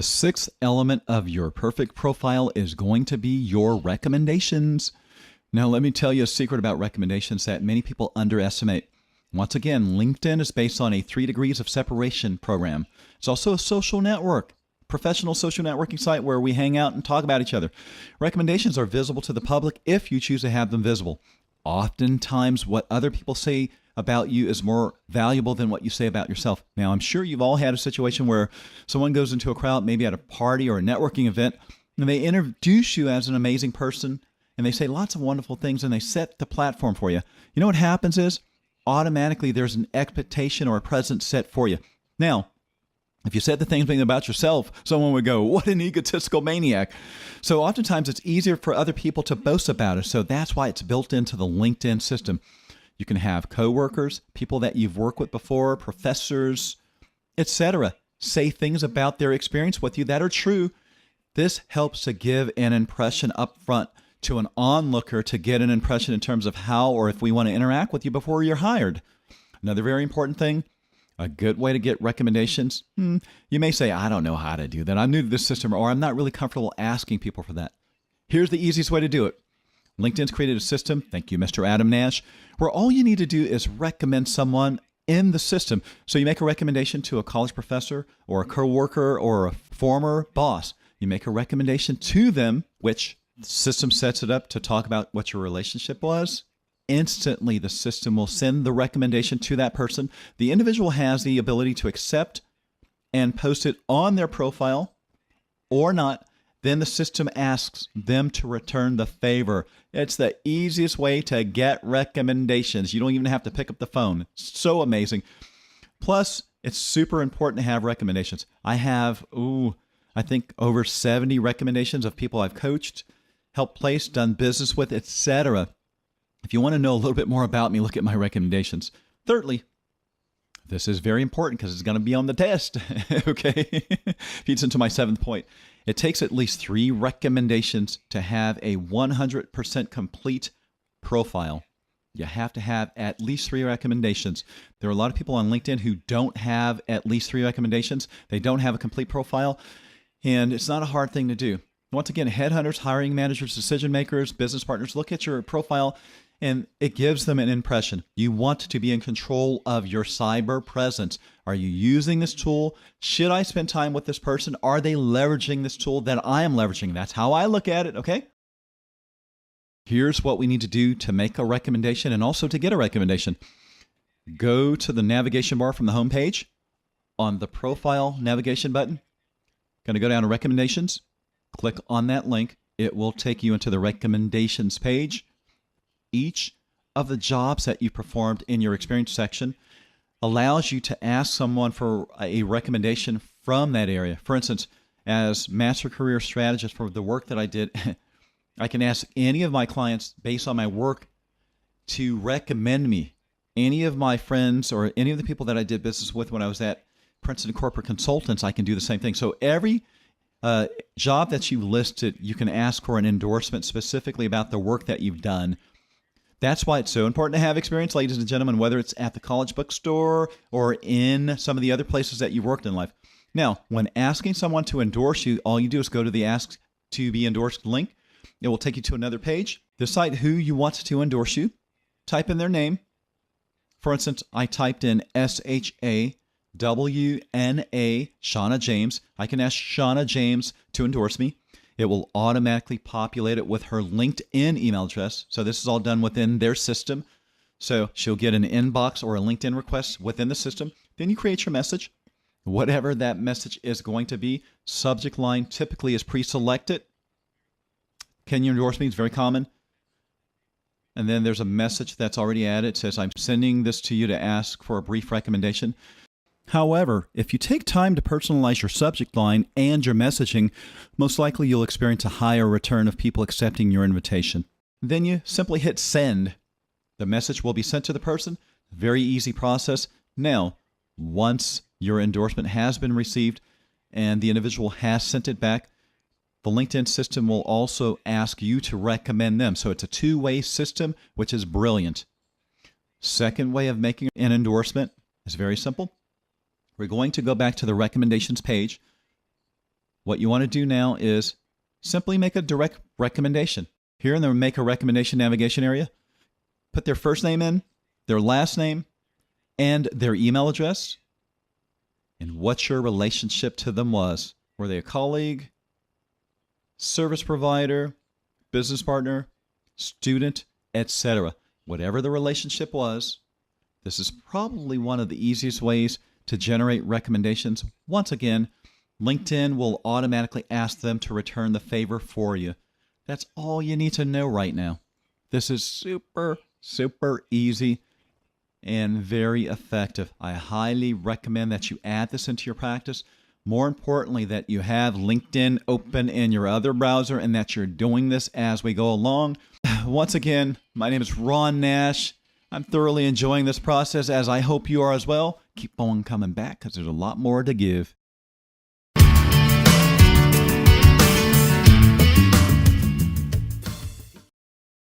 The sixth element of your perfect profile is going to be your recommendations. Now, let me tell you a secret about recommendations that many people underestimate. Once again, LinkedIn is based on a 3 degrees of separation program. It's also a social network, professional social networking site where we hang out and talk about each other. Recommendations are visible to the public if you choose to have them visible. Oftentimes, what other people say about you is more valuable than what you say about yourself. Now, I'm sure you've all had a situation where someone goes into a crowd, maybe at a party or a networking event, and they introduce you as an amazing person, and they say lots of wonderful things, and they set the platform for you. You know what happens is, automatically there's an expectation or a presence set for you. Now, if you said the things about yourself, someone would go, what an egotistical maniac. So oftentimes it's easier for other people to boast about it. So that's why it's built into the LinkedIn system. You can have coworkers, people that you've worked with before, professors, etc. say things about their experience with you that are true. This helps to give an impression up front to an onlooker to get an impression in terms of how or if we want to interact with you before you're hired. Another very important thing, a good way to get recommendations. You may say, I don't know how to do that. I'm new to this system, or I'm not really comfortable asking people for that. Here's the easiest way to do it. LinkedIn's created a system, thank you, Mr. Adam Nash, where all you need to do is recommend someone in the system. So you make a recommendation to a college professor or a coworker or a former boss. You make a recommendation to them, which the system sets it up to talk about what your relationship was. Instantly, the system will send the recommendation to that person. The individual has the ability to accept and post it on their profile or not. Then the system asks them to return the favor. It's the easiest way to get recommendations. You don't even have to pick up the phone. It's so amazing. Plus, it's super important to have recommendations. I have, I think over 70 recommendations of people I've coached, helped place, done business with, etc. If you want to know a little bit more about me, look at my recommendations. Thirdly, this is very important because it's going to be on the test, okay? Feeds into my seventh point. It takes at least 3 recommendations to have a 100% complete profile. You have to have at least 3 recommendations. There are a lot of people on LinkedIn who don't have at least 3 recommendations. They don't have a complete profile, and it's not a hard thing to do. Once again, headhunters, hiring managers, decision makers, business partners, look at your profile, and it gives them an impression. You want to be in control of your cyber presence. Are you using this tool? Should I spend time with this person? Are they leveraging this tool that I am leveraging? That's how I look at it, okay? Here's what we need to do to make a recommendation and also to get a recommendation. Go to the navigation bar from the home page. On the profile navigation button, going to go down to recommendations. Click on that link. It will take you into the recommendations page. Each of the jobs that you performed in your experience section allows you to ask someone for a recommendation from that area. For instance, as master career strategist for the work that I did, I can ask any of my clients based on my work to recommend me. Any of my friends or any of the people that I did business with when I was at Princeton Corporate Consultants, I can do the same thing. So every job that you listed, you can ask for an endorsement specifically about the work that you've done. That's why it's so important to have experience, ladies and gentlemen, whether it's at the college bookstore or in some of the other places that you've worked in life. Now, when asking someone to endorse you, all you do is go to the Ask to be Endorsed link. It will take you to another page. Decide who you want to endorse you. Type in their name. For instance, I typed in SHAWNA, Shauna James. I can ask Shauna James to endorse me. It will automatically populate it with her LinkedIn email address. So this is all done within their system. So she'll get an inbox or a LinkedIn request within the system. Then you create your message. Whatever that message is going to be, subject line typically is pre-selected. Can you endorse me? It's very common. And then there's a message that's already added. It says, I'm sending this to you to ask for a brief recommendation. However, if you take time to personalize your subject line and your messaging, most likely you'll experience a higher return of people accepting your invitation. Then you simply hit send. The message will be sent to the person. Very easy process. Now, once your endorsement has been received and the individual has sent it back, the LinkedIn system will also ask you to recommend them. So it's a two-way system, which is brilliant. Second way of making an endorsement is very simple. We're going to go back to the recommendations page. What you want to do now is simply make a direct recommendation. Here in the Make a Recommendation navigation area, put their first name in, their last name, and their email address, and what your relationship to them was. Were they a colleague, service provider, business partner, student, etc.? Whatever the relationship was, this is probably one of the easiest ways to generate recommendations. Once again, LinkedIn will automatically ask them to return the favor for you. That's all you need to know right now. This is super, super easy and very effective. I highly recommend that you add this into your practice. More importantly, that you have LinkedIn open in your other browser and that you're doing this as we go along. Once again, my name is Ron Nash. I'm thoroughly enjoying this process, as I hope you are as well. Keep on coming back because there's a lot more to give.